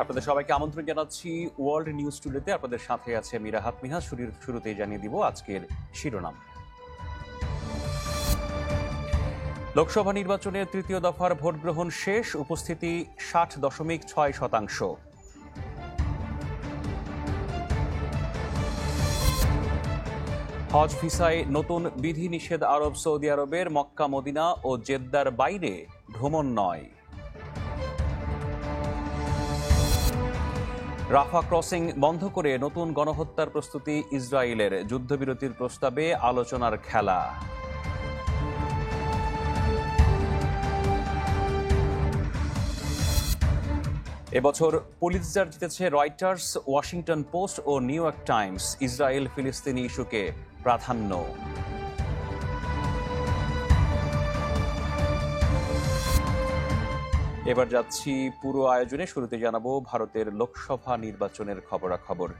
আপনাদের সবাইকে আমন্ত্রণ জানাচ্ছি ওয়ার্ল্ড নিউজ টুডেতে। আপনাদের সাথে আছে মিরাহাত মিহা। শুরুতেই জানিয়ে দিব আজকের শিরোনাম। লোকসভা নির্বাচনের তৃতীয় দফার ভোট গ্রহণ শেষ, উপস্থিতি 60.6%। হজ ভিসায় নতুন বিধিনিষেধ আরব সৌদি আরবের, মক্কা মদিনা ও জেদ্দার বাইরে ভ্রমণ নয়। রাফা ক্রসিং বন্ধ করে নতুন গণহত্যার প্রস্তুতি ইসরায়েলের, যুদ্ধবিরতির প্রস্তাবে আলোচনার খেলা। এবছর পুলিৎজার জিতেছে রয়টার্স, ওয়াশিংটন পোস্ট ও নিউ ইয়র্ক টাইমস। ইসরায়েল ফিলিস্তিনি ইস্যুকে প্রাধান্য। এবার যাচ্ছি পুরো আয়োজনে। শুরুতে জানাবো ভারতের লোকসভা নির্বাচনের খবরাখবর।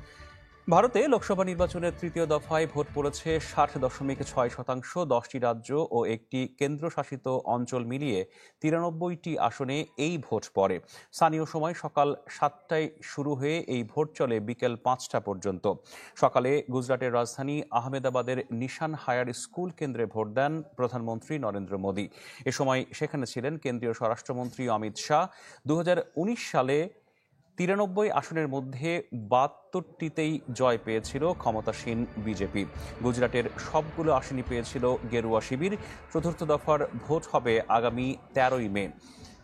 ভারতে লোকসভা নির্বাচনের তৃতীয় দফায় ভোট পড়েছে 60.6%। 10টি রাজ্য ও একটি কেন্দ্রশাসিত অঞ্চল মিলিয়ে 93টি আসনে এই ভোট পড়ে। স্থানীয় সময় সকাল 7টায় শুরু হয়ে এই ভোট চলে বিকেল 5টা পর্যন্ত। সকালে গুজরাটের রাজধানী আহমেদাবাদের নিশান হায়ার স্কুল কেন্দ্রে ভোট দেন প্রধানমন্ত্রী নরেন্দ্র মোদী। এ সময় সেখানে ছিলেন কেন্দ্রীয় স্বরাষ্ট্রমন্ত্রী অমিত শাহ। 2019 সালে 93 আসনের মধ্যে 72টিতেই জয় পেয়েছিল ক্ষমতাসীন বিজেপি। গুজরাটের সবগুলো আসনই পেয়েছিল গেরুয়া শিবির। চতুর্থ দফার ভোট হবে আগামী 13ই মে।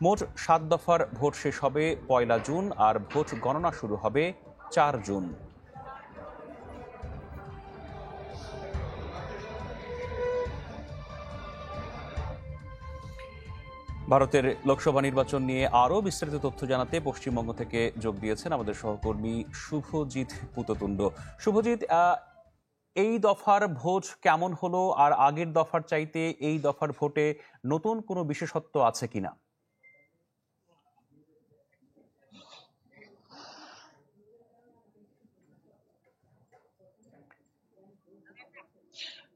মোট 7 দফার ভোট শেষ হবে 1 জুন, আর ভোট গণনা শুরু হবে 4 জুন। ভারতের লোকসভা নির্বাচন নিয়ে আরও বিস্তারিত তথ্য জানাতে পশ্চিমবঙ্গ থেকে যোগ দিয়েছেন আমাদের সহকর্মী শুভজিৎ পুততুণ্ড। শুভজিৎ, এই দফার ভোট কেমন হলো, আর আগের দফার চাইতে এই দফার ভোটে নতুন কোনো বিশেষত্ব আছে কিনা?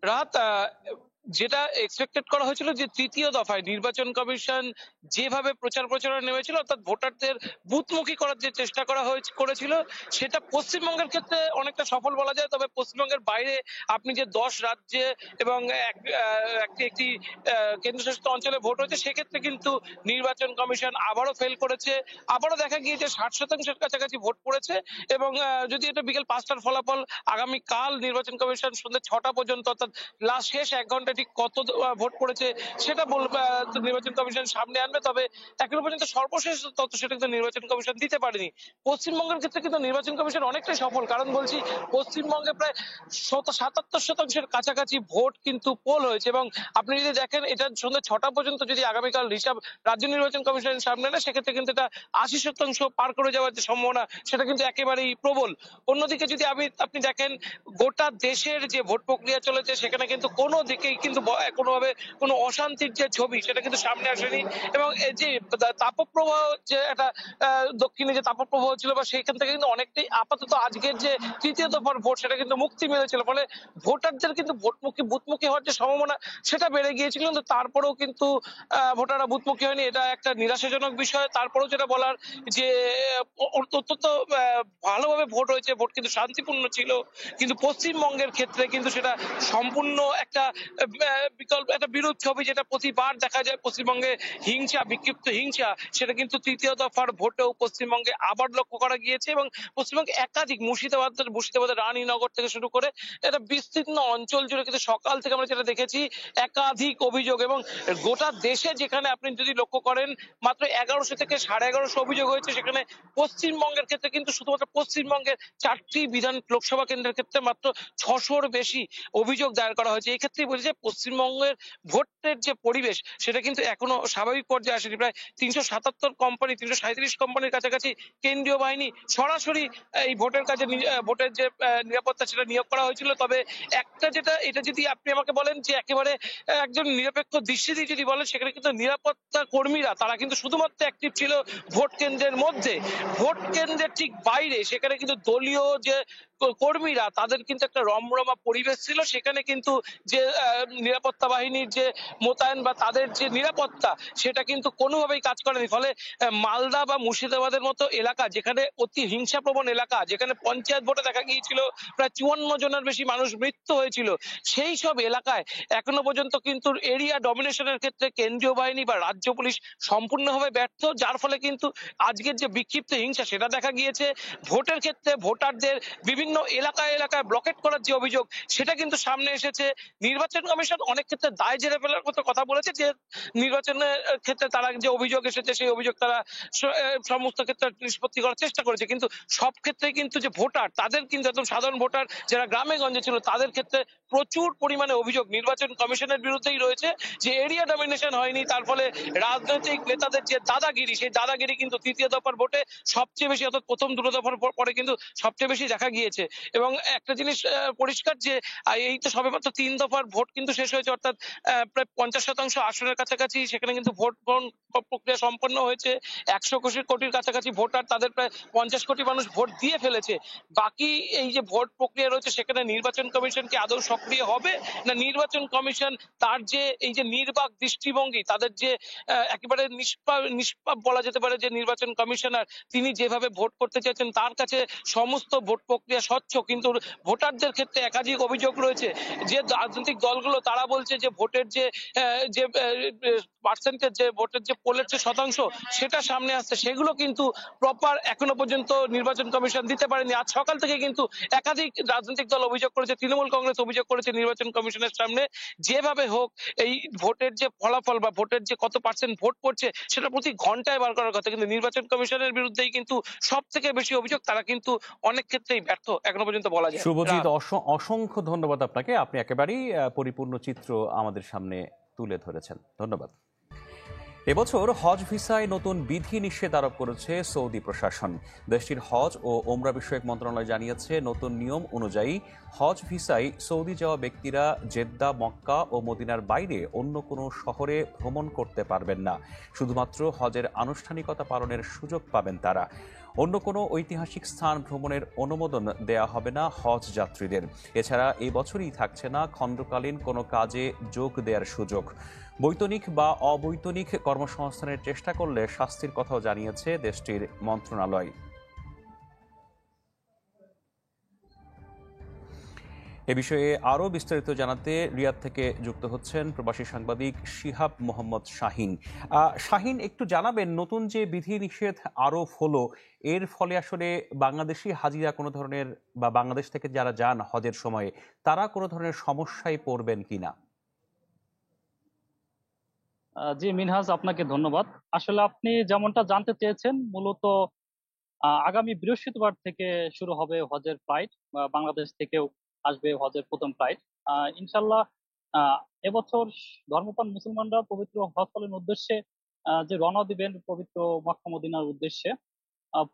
রাত যেটা এক্সপেক্টেড করা হয়েছিল যে তৃতীয় দফায় নির্বাচন কমিশন যেভাবে প্রচার প্রচারণা নেমেছিল, অর্থাৎ ভোটারদের বুথমুখী করার যে চেষ্টা করেছিল, সেটা পশ্চিমবঙ্গের ক্ষেত্রে অনেকটা সফল বলা যায়। তবে পশ্চিমবঙ্গের বাইরে আপনি যে 10 রাজ্যে এবং একটি কেন্দ্রশাসিত অঞ্চলে ভোট হয়েছে, সেক্ষেত্রে কিন্তু নির্বাচন কমিশন আবারও ফেল করেছে। আবারও দেখা গিয়েছে 60%-এর কাছাকাছি ভোট পড়েছে। এবং যদি এটা বিকেল 5টার ফলাফল, আগামীকাল নির্বাচন কমিশন সন্ধ্যে 6টা পর্যন্ত, অর্থাৎ লাস্ট শেষ 1 ঘন্টা ঠিক কত ভোট পড়েছে সেটা নির্বাচন কমিশন সামনে আনবে। তবে এখনো পর্যন্ত সর্বশেষ তথ্য সেটা কিন্তু নির্বাচন কমিশন দিতে পারেনি। পশ্চিমবঙ্গের ক্ষেত্রে কিন্তু নির্বাচন কমিশন অনেকটাই সফল, কারণ বলছি পশ্চিমবঙ্গে প্রায় 77% কাছাকাছি ভোট কিন্তু পোল হয়েছে। এবং আপনি যদি দেখেন, এটা সন্ধ্যে 6টা পর্যন্ত যদি আগামীকাল হিসাব রাজ্য নির্বাচন কমিশনের সামনে নেয়, সেক্ষেত্রে কিন্তু এটা 80% পার করে যাওয়ার যে সম্ভাবনা, সেটা কিন্তু একেবারেই প্রবল। অন্যদিকে যদি আপনি দেখেন, গোটা দেশের যে ভোট প্রক্রিয়া চলেছে, সেখানে কিন্তু কোনো দিকেই কিন্তু কোনোভাবে কোনো অশান্তির যে ছবি, সেটা কিন্তু সামনে আসেনি। এবং এই যে তাপপ্রবাহ, যে একটা দক্ষিণে যে তাপপ্রবাহ ছিল, বা সেইখান থেকে কিন্তু অনেকটাই আপাতত আজকের যে তৃতীয় দফার ভোট, সেটা কিন্তু মুক্তি মিলেছিল। ফলে ভোটারদের কিন্তু বুথমুখী হওয়ার যে সম্ভাবনা, সেটা বেড়ে গিয়েছিল। কিন্তু তারপরেও কিন্তু ভোটাররা বুথমুখী হয়নি, এটা একটা নিরাশাজনক বিষয়। তারপরেও যেটা বলার, যে অত্যন্ত ভালোভাবে ভোট হয়েছে, ভোট কিন্তু শান্তিপূর্ণ ছিল। কিন্তু পশ্চিমবঙ্গের ক্ষেত্রে কিন্তু সেটা সম্পূর্ণ একটা বিরূপ ছবি, যেটা প্রতিবার দেখা যায় পশ্চিমবঙ্গে বিক্ষিপ্ত হিংসা, সেটা কিন্তু তৃতীয় দফার ভোটেও পশ্চিমবঙ্গে আবার লক্ষ্য করা গিয়েছে। এবং পশ্চিমবঙ্গে একাধিক মুর্শিদাবাদের রানীনগর থেকে শুরু করে একটা বিস্তীর্ণ অঞ্চল জুড়ে কিন্তু সকাল থেকে আমরা যেটা দেখেছি, একাধিক অভিযোগ। এবং গোটা দেশে যেখানে আপনি যদি লক্ষ্য করেন, মাত্র 1100 থেকে 1150 অভিযোগ হয়েছে, সেখানে পশ্চিমবঙ্গের ক্ষেত্রে কিন্তু শুধুমাত্র পশ্চিমবঙ্গের 4টি লোকসভা কেন্দ্রের ক্ষেত্রে মাত্র 600-র বেশি অভিযোগ দায়ের করা হয়েছে। এই ক্ষেত্রেই বলছি যে পশ্চিমবঙ্গের ভোটের যে পরিবেশ, সেটা কিন্তু এখনো স্বাভাবিক পর্যায়ে আসেনি। প্রায় 377 কোম্পানি, 337 কোম্পানির কাছাকাছি কেন্দ্রীয় বাহিনী সরাসরি এই ভোটের কাজে, ভোটের যে নিরাপত্তা, সেটা নিয়োগ করা হয়েছিল। তবে এটা যদি আপনি আমাকে বলেন যে একেবারে একজন নিরপেক্ষ দৃষ্টি দিয়ে যদি বলেন, সেখানে কিন্তু নিরাপত্তা কর্মীরা, তারা কিন্তু শুধুমাত্র অ্যাক্টিভ ছিল ভোট কেন্দ্রের মধ্যে। ভোট কেন্দ্রের ঠিক বাইরে সেখানে কিন্তু দলীয় যে কর্মীরা তাদের কিন্তু একটা রমরমা পরিবেশ ছিল। সেখানে কিন্তু যে নিরাপত্তা বাহিনীর যে মোতায়েন বা তাদের যে নিরাপত্তা সেটা কিন্তু কোনোভাবেই কাজ করেনি। ফলে মালদা বা মুর্শিদাবাদের মতো এলাকা যেখানে অতি হিংসাপ্রবণ এলাকা, যেখানে পঞ্চায়েত ভোটে দেখা গিয়েছিল প্রায় ৫৪ জনের বেশি মানুষ মৃত্যু হয়েছিল। সেই সব এলাকায় এখনো পর্যন্ত কিন্তু এরিয়া ডমিনেশনের ক্ষেত্রে কেন্দ্রীয় বাহিনী বা রাজ্য পুলিশ সম্পূর্ণভাবে ব্যর্থ। যার ফলে কিন্তু আজকের যে বিক্ষিপ্ত হিংসা সেটা দেখা গিয়েছে। ভোটের ক্ষেত্রে ভোটারদের বিভিন্ন এলাকায় এলাকায় ব্লকেট করার যে অভিযোগ সেটা কিন্তু সামনে এসেছে। নির্বাচন কমিশন অনেক ক্ষেত্রে দায় ঝেড়ে ফেলার মতো কথা বলেছে যে নির্বাচনের ক্ষেত্রে তারা যে অভিযোগ এসেছে সেই অভিযোগ তারা সমস্ত ক্ষেত্রে নিষ্পত্তি করার চেষ্টা করেছে, কিন্তু সব ক্ষেত্রে কিন্তু যে ভোটার তাদের কিন্তু একদম সাধারণ ভোটার যারা গ্রামে গঞ্জে ছিল তাদের ক্ষেত্রে প্রচুর পরিমাণে অভিযোগ নির্বাচন কমিশনের বিরুদ্ধেই রয়েছে যে এরিয়া ডমিনেশন হয়নি। তার ফলে রাজনৈতিক নেতাদের যে দাদাগিরি সেই দাদাগিরি কিন্তু তৃতীয় দফার ভোটে সবচেয়ে বেশি, অর্থাৎ প্রথম দুটো দফার পরে কিন্তু সবচেয়ে বেশি দেখা গিয়েছে। এবং একটা জিনিস পরিষ্কার যে এই তো সবেমাত্র ৩ দফার ভোট কিন্তু শেষ হয়েছে, অর্থাৎ প্রায় ৫০% আসনের কাছাকাছি সেখানে কিন্তু ভোট গ্রহণ প্রক্রিয়া সম্পন্ন হয়েছে। ১০০ কোটির কাছাকাছি ভোটার, তাদের প্রায় ৫০ কোটি মানুষ ভোট দিয়ে ফেলেছে। বাকি এই যে ভোট প্রক্রিয়া রয়েছে সেখানে নির্বাচন কমিশন কি আদৌ সক্রিয় হবে, না নির্বাচন কমিশন তার যে এই যে নির্বাক দৃষ্টিভঙ্গি, তাদের যে একেবারে নিষ্পাপ বলা যেতে পারে যে নির্বাচন কমিশনার তিনি যেভাবে ভোট করতে চাইছেন তার কাছে সমস্ত ভোট প্রক্রিয়া স্বচ্ছ, কিন্তু ভোটারদের ক্ষেত্রে একাধিক অভিযোগ রয়েছে। যে রাজনৈতিক দলগুলো তারা বলছে যে ভোটের যে পার্সেন্টেজ, যে ভোটের যে পোলের যে শতাংশ সেটা সামনে আসছে, সেগুলো কিন্তু প্রপার এখনো পর্যন্ত নির্বাচন কমিশন দিতে পারেনি। আজ সকাল থেকে কিন্তু একাধিক রাজনৈতিক দল অভিযোগ করেছে, তৃণমূল কংগ্রেস অভিযোগ করেছে নির্বাচন কমিশনের সামনে যেভাবে হোক এই ভোটের যে ফলাফল বা ভোটের যে কত পার্সেন্ট ভোট পড়ছে সেটা প্রতি ঘন্টায় বার করার কথা, কিন্তু নির্বাচন কমিশনের বিরুদ্ধেই কিন্তু সব থেকে বেশি অভিযোগ। তারা কিন্তু অনেক ক্ষেত্রেই ব্যর্থ এখনো পর্যন্ত বলা যায়। শুভজিৎ, অসংখ্য ধন্যবাদ আপনাকে। আপনি একেবারেই পরিপূর্ণ চিত্র আমাদের সামনে তুলে ধরেছেন। ধন্যবাদ। এবছর হজ ভিসায় নতুন বিধি নিষেধ আরোপ করেছে সৌদি প্রশাসন। দেশটির হজ ও ওমরা বিষয়ক মন্ত্রণালয় জানিয়েছে, নতুন নিয়ম অনুযায়ী হজ ভিসায় সৌদি যাওয়া ব্যক্তিরা জেদ্দা, মক্কা ও মদিনার বাইরে অন্য কোনো শহরে ভ্রমণ করতে পারবেন না। শুধুমাত্র হজের আনুষ্ঠানিকতা পালনের সুযোগ পাবেন তারা। অন্য কোনো ঐতিহাসিক স্থান ভ্রমণের অনুমোদন দেয়া হবে না হজ যাত্রীদের। এছাড়া এই বছরই থাকছে না খণ্ডকালীন কোনো কাজে যোগ দেওয়ার সুযোগ। বৈতনিক বা অবৈতনিক কর্মসংস্থানের চেষ্টা করলে শাস্তির কথাও জানিয়েছে দেশটির মন্ত্রণালয়। এ বিষয়ে আরও বিস্তারিত জানাতে রিয়াদ থেকে যুক্ত হচ্ছেন প্রবাসী সাংবাদিক শিহাব মোহাম্মদ শাহিন। শাহিন, একটু জানাবেন নতুন যে বিধি নিষেধ আরোপ হলো এর ফলে আসলে বাংলাদেশি হাজিরা কোনো ধরনের বা বাংলাদেশ থেকে যারা যান হজের সময়ে তারা কোনো ধরনের সমস্যায় পড়বেন কিনা? জি মিনহাজ, আপনাকে ধন্যবাদ। আসলে আপনি যেমনটা জানতে চেয়েছেন, মূলত আগামী বৃহস্পতিবার থেকে শুরু হবে হজের ফ্লাইট। বাংলাদেশ থেকেও আসবে হজের প্রথম ফ্লাইট ইনশাল্লাহ। আহ, এবছর ধর্মপ্রাণ মুসলমানরা পবিত্র হজ পালনের উদ্দেশ্যে যে রওনা দিবেন পবিত্র মক্কা মদিনার উদ্দেশ্যে,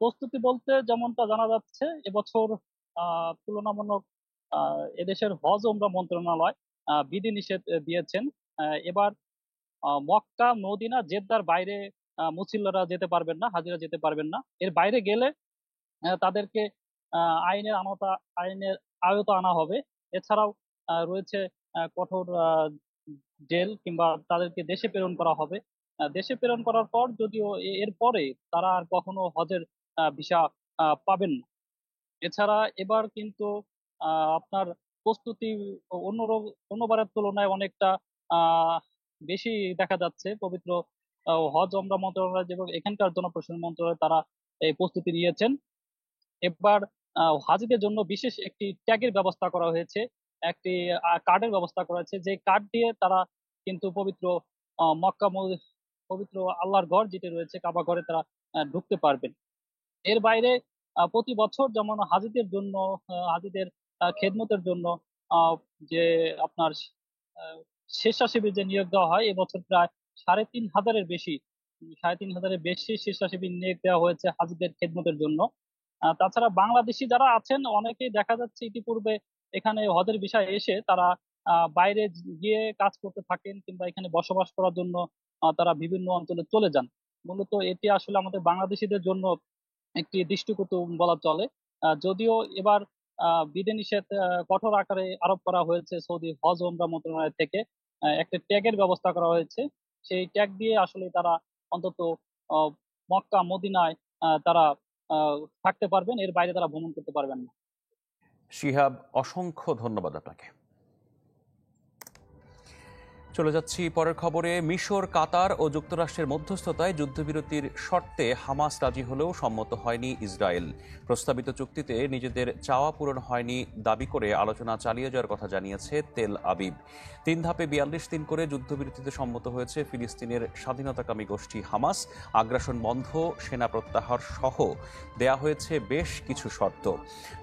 প্রস্তুতি বলতে যেমনটা জানা যাচ্ছে এবছর তুলনামূলক এদেশের হজ ওমরা মন্ত্রণালয় বিধি নিষেধ দিয়েছেন। এবার মক্কা, মদিনা, জেদ্দার বাইরে মুসল্লিরা যেতে পারবেন না, হাজিরা যেতে পারবেন না। এর বাইরে গেলে তাদেরকে আইনের আয়তা আনা হবে। এছাড়াও রয়েছে কঠোর জেল কিংবা তাদেরকে দেশে প্রেরণ করা হবে। দেশে প্রেরণ করার পর যদিও এর পরে তারা আর কখনো হজের ভিসা পাবেন না। এছাড়া এবার কিন্তু আপনার প্রস্তুতি অন্যবারের তুলনায় অনেকটা আহ বেশি দেখা যাচ্ছে। পবিত্র হজ ওমরা মন্ত্রণালয় এবং এখানকার জনপ্রশাসন মন্ত্রণালয় তারা এই প্রস্তুতি নিয়েছেন। এবার হাজিদের জন্য বিশেষ একটি ট্যাগের ব্যবস্থা করা হয়েছে, একটি কার্ডের ব্যবস্থা করা হয়েছে, যে কার্ড দিয়ে তারা কিন্তু পবিত্র মক্কা পবিত্র আল্লাহর ঘর যেটি রয়েছে কাবা ঘরে তারা ঢুকতে পারবেন। এর বাইরে প্রতি বছর যেমন হাজিদের জন্য হাজিদের খেদমতের জন্য আহ, যে আপনার আহ, স্বেচ্ছাসেবী যে নিয়োগ দেওয়া হয়, এবছর প্রায় 3,500-এর বেশি স্বেচ্ছাসেবী নিয়োগ দেওয়া হয়েছে হাজিদের খেদমতের জন্য। তাছাড়া বাংলাদেশি যারা আছেন অনেকেই দেখা যাচ্ছে ইতিপূর্বে এখানে হজের বিষয়ে এসে তারা বাইরে গিয়ে কাজ করতে থাকেন কিংবা এখানে বসবাস করার জন্য তারা বিভিন্ন অঞ্চলে চলে যান। মূলত এটি আসলে আমাদের বাংলাদেশিদের জন্য একটি দৃষ্টিকটু বলা চলে। যদিও এবার বিধিনিষেধ কঠোর আকারে আরোপ করা হয়েছে সৌদি হজ ওমরা মন্ত্রণালয় থেকে। একটা ট্যাগের ব্যবস্থা করা হয়েছে। সেই ট্যাগ দিয়ে আসলে তারা অন্তত মক্কা মদিনায় তারা থাকতে পারবেন, এর বাইরে তারা ভ্রমণ করতে পারবেন না। শিহাব, অসংখ্য ধন্যবাদ আপনাকে। চলে যাচ্ছি পরের খবরে। মিশর, কাতার ও যুক্তরাষ্ট্রের মধ্যস্থতায় যুদ্ধবিরতির শর্তে হামাস রাজি হলেও সম্মত হয়নি ইসরায়েল। প্রস্তাবিত চুক্তিতে নিজেদের চাওয়া পূরণ হয়নি দাবি করে আলোচনা চালিয়ে যাওয়ার কথা জানিয়েছে তেল আবিব। 3 ধাপে 42 দিন করে যুদ্ধবিরতিতে সম্মত হয়েছে ফিলিস্তিনের স্বাধীনতাকামী গোষ্ঠী হামাস। আগ্রাসন বন্ধ, সেনা প্রত্যাহার সহ দেয়া হয়েছে বেশ কিছু শর্ত।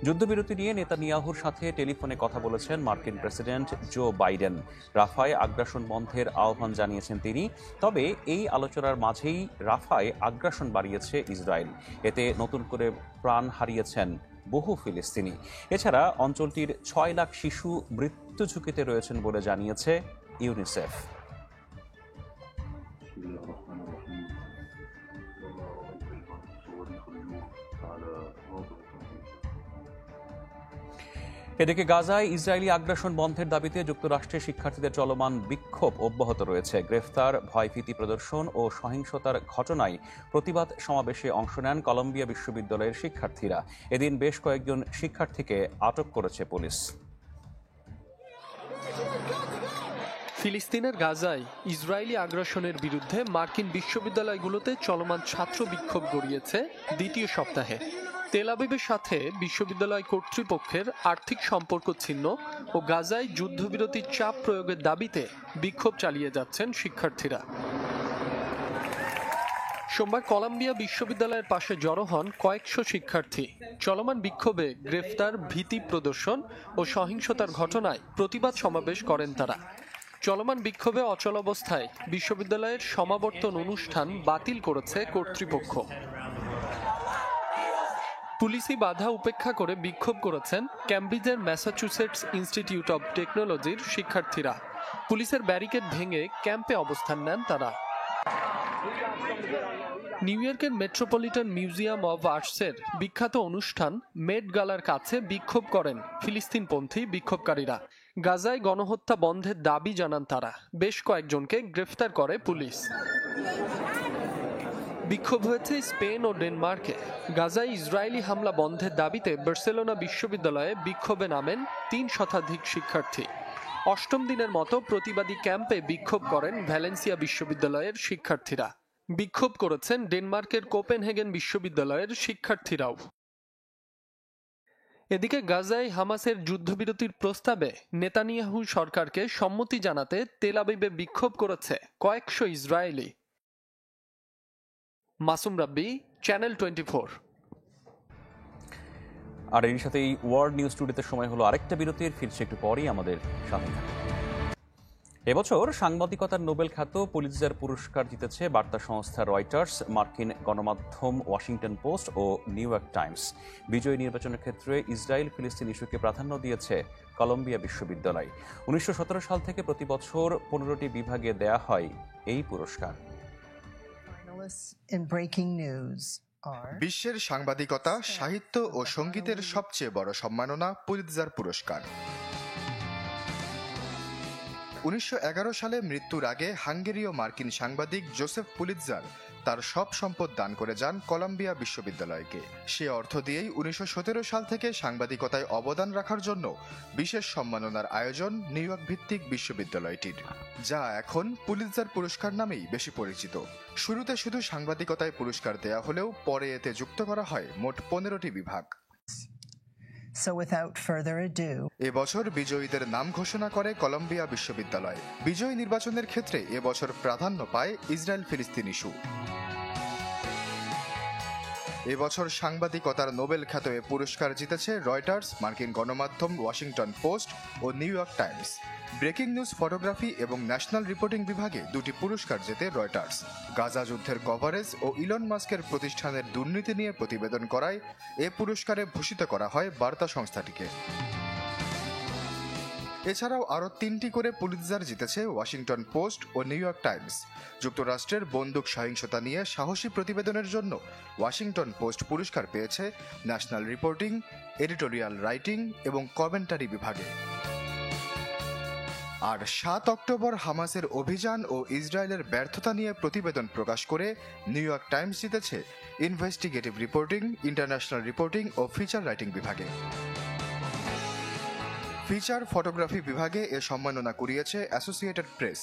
যুদ্ধবিরতি নিয়ে নেতানিয়াহুর সাথে টেলিফোনে কথা বলেছেন মার্কিন প্রেসিডেন্ট জো বাইডেন। রাফায় আগ্রাসন বন্ধের আহ্বান জানিয়েছেন তিনি। তবে এই আলোচনার মাঝেই রাফায় আগ্রাসন বাড়িয়েছে ইসরায়েল। এতে নতুন করে প্রাণ হারিয়েছেন বহু ফিলিস্তিনি। এছাড়া অঞ্চলটির 6 লাখ শিশু মৃত্যু ঝুঁকিতে রয়েছেন বলে জানিয়েছে ইউনিসেফ। এদিকে গাজায় ইসরায়েলি আগ্রাসন বন্ধের দাবিতে যুক্তরাষ্ট্রের শিক্ষার্থীদের চলমান বিক্ষোভ অব্যাহত রয়েছে। গ্রেফতার, ভয়ভীতি প্রদর্শন ও সহিংসতার ঘটনায় প্রতিবাদ সমাবেশে অংশ নেন কলম্বিয়া বিশ্ববিদ্যালয়ের শিক্ষার্থীরা। এদিন বেশ কয়েকজন শিক্ষার্থীকে আটক করেছে পুলিশ। ফিলিস্তিনের গাজায় ইসরায়েলি আগ্রাসনের বিরুদ্ধে মার্কিন বিশ্ববিদ্যালয়গুলোতে চলমান ছাত্র বিক্ষোভ গড়িয়েছে দ্বিতীয় সপ্তাহে। তেল আবিবের সাথে বিশ্ববিদ্যালয় কর্তৃপক্ষের আর্থিক সম্পর্ক ছিন্ন ও গাজায় যুদ্ধবিরতির চাপ প্রয়োগের দাবিতে বিক্ষোভ চালিয়ে যাচ্ছেন শিক্ষার্থীরা। সোমবার কলম্বিয়া বিশ্ববিদ্যালয়ের পাশে জড়ো হন কয়েকশো শিক্ষার্থী। চলমান বিক্ষোভে গ্রেফতার, ভীতি প্রদর্শন ও সহিংসতার ঘটনায় প্রতিবাদ সমাবেশ করেন তারা। চলমান বিক্ষোভে অচলাবস্থায় বিশ্ববিদ্যালয়ের সমাবর্তন অনুষ্ঠান বাতিল করেছে কর্তৃপক্ষ। পুলিশি বাধা উপেক্ষা করে বিক্ষোভ করেছেন ক্যামব্রিজের ম্যাসাচুসেটস ইনস্টিটিউট অব টেকনোলজির শিক্ষার্থীরা। পুলিশের ব্যারিকেড ভেঙে ক্যাম্পে অবস্থান নেন তারা। নিউ ইয়র্কের মেট্রোপলিটন মিউজিয়াম অব আর্টসের বিখ্যাত অনুষ্ঠান মেট গালার কাছে বিক্ষোভ করেন ফিলিস্তিনপন্থী বিক্ষোভকারীরা। গাজায় গণহত্যা বন্ধের দাবি জানান তারা। বেশ কয়েকজনকে গ্রেফতার করে পুলিশ। বিক্ষোভ হয়েছে স্পেন ও ডেনমার্কে। গাজায় ইসরায়েলি হামলা বন্ধের দাবিতে বার্সেলোনা বিশ্ববিদ্যালয়ে বিক্ষোভে নামেন 3 শতাধিক শিক্ষার্থী। 8ম দিনের মতো প্রতিবাদী ক্যাম্পে বিক্ষোভ করেন ভ্যালেন্সিয়া বিশ্ববিদ্যালয়ের শিক্ষার্থীরা। বিক্ষোভ করেছেন ডেনমার্কের কোপেনহেগেন বিশ্ববিদ্যালয়ের শিক্ষার্থীরাও। এদিকে গাজায় হামাসের যুদ্ধবিরতির প্রস্তাবে নেতানিয়াহু সরকারকে সম্মতি জানাতে তেল আবিবে বিক্ষোভ করেছে কয়েকশো ইসরায়েলি। মাসুম রাব্বি, চ্যানেল 24। আর এর সাথেই ওয়ার্ল্ড নিউজ টুডেতে সময় হলো আরেকটা বিরতির। ফিরছে একটু পরেই, আমাদের সাথে থাকুন। এবছর সাংবাদিকতার নোবেল খ্যাত পুলিৎজার পুরস্কার জিতেছে বার্তা সংস্থা রয়টার্স, মার্কিন গণমাধ্যম ওয়াশিংটন পোস্ট ও নিউ ইয়র্ক টাইমস। বিজয়ী নির্বাচনের ক্ষেত্রে ইসরায়েল ফিলিস্তিন ইস্যুকে প্রাধান্য দিয়েছে কলম্বিয়া বিশ্ববিদ্যালয়। 1917 সাল থেকে প্রতি বছর 15টি বিভাগে দেয়া হয় এই পুরস্কার। বিশ্বের সাংবাদিকতা, সাহিত্য ও সঙ্গীতের সবচেয়ে বড় সম্মাননা পুলিৎজার পুরস্কার। 1911 সালে মৃত্যুর আগে হাঙ্গেরীয় মার্কিন সাংবাদিক জোসেফ পুলিৎজার তার সব সম্পদ দান করে যান কলম্বিয়া বিশ্ববিদ্যালয়কে। সে অর্থ দিয়েই 1917 সাল থেকে সাংবাদিকতায় অবদান রাখার জন্য বিশেষ সম্মাননার আয়োজন নিউ ইয়র্ক ভিত্তিক বিশ্ববিদ্যালয়টির, যা এখন পুলিৎজার পুরস্কার নামেই বেশি পরিচিত। শুরুতে শুধু সাংবাদিকতায় পুরস্কার দেয়া হলেও পরে এতে যুক্ত করা হয় মোট 15টি বিভাগ। এবছর বিজয়ীদের নাম ঘোষণা করে কলম্বিয়া বিশ্ববিদ্যালয়। বিজয়ী নির্বাচনের ক্ষেত্রে এবছর প্রাধান্য পায় ইসরায়েল ফিলিস্তিন ইস্যু। এবছর সাংবাদিকতার নোবেল খ্যাত এ পুরস্কার জিতেছে রয়টার্স, মার্কিন গণমাধ্যম ওয়াশিংটন পোস্ট ও New York Times. Breaking news, photography এবং ন্যাশনাল রিপোর্টিং বিভাগে 2টি পুরস্কার জেতে রয়টার্স। গাজা যুদ্ধের কভারেজ ও ইলন মাস্কের প্রতিষ্ঠানের দুর্নীতি নিয়ে প্রতিবেদন করায় এ পুরস্কারে ভূষিত করা হয় বার্তা সংস্থাটিকে। এছাড়াও আরও 3টি করে পুলিৎজার জিতেছে ওয়াশিংটন পোস্ট ও নিউ ইয়র্ক টাইমস। যুক্তরাষ্ট্রের বন্দুক সহিংসতা নিয়ে সাহসী প্রতিবেদনের জন্য ওয়াশিংটন পোস্ট পুরস্কার পেয়েছে ন্যাশনাল রিপোর্টিং, এডিটোরিয়াল রাইটিং এবং কমেন্টারি বিভাগে। আর 7 অক্টোবর হামাসের অভিযান ও ইসরায়েলের ব্যর্থতা নিয়ে প্রতিবেদন প্রকাশ করে নিউ ইয়র্ক টাইমস জিতেছে ইনভেস্টিগেটিভ রিপোর্টিং, ইন্টারন্যাশনাল রিপোর্টিং ও ফিচার রাইটিং বিভাগে। ফিচার ফটোগ্রাফি বিভাগে এ সম্মাননা কুড়িয়েছে অ্যাসোসিয়েটেড প্রেস।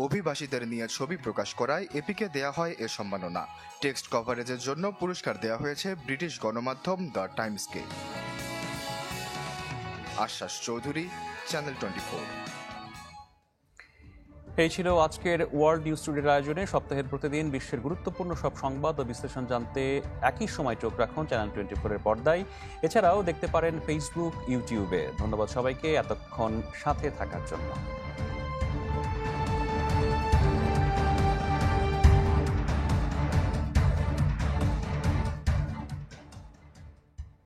অভিবাসীদের নিয়ে ছবি প্রকাশ করায় এপিকে দেয়া হয় এ সম্মাননা। টেক্সট কভারেজের জন্য পুরস্কার দেওয়া হয়েছে ব্রিটিশ গণমাধ্যম দ্য টাইমসকে। আশ্বাস চৌধুরী, চ্যানেল 24। এই ছিল আজকের ওয়ার্ল্ড নিউজ টুডের আয়োজনে। সপ্তাহের প্রতিদিন বিশ্বের গুরুত্বপূর্ণ সব সংবাদ ও বিশ্লেষণ জানতে একই সময় চোখ রাখুন চ্যানেল 24 এর পর্দায়। এছাড়াও দেখতে পারেন ফেসবুক, ইউটিউবে। ধন্যবাদ সবাইকে এতক্ষণ সাথে থাকার জন্য।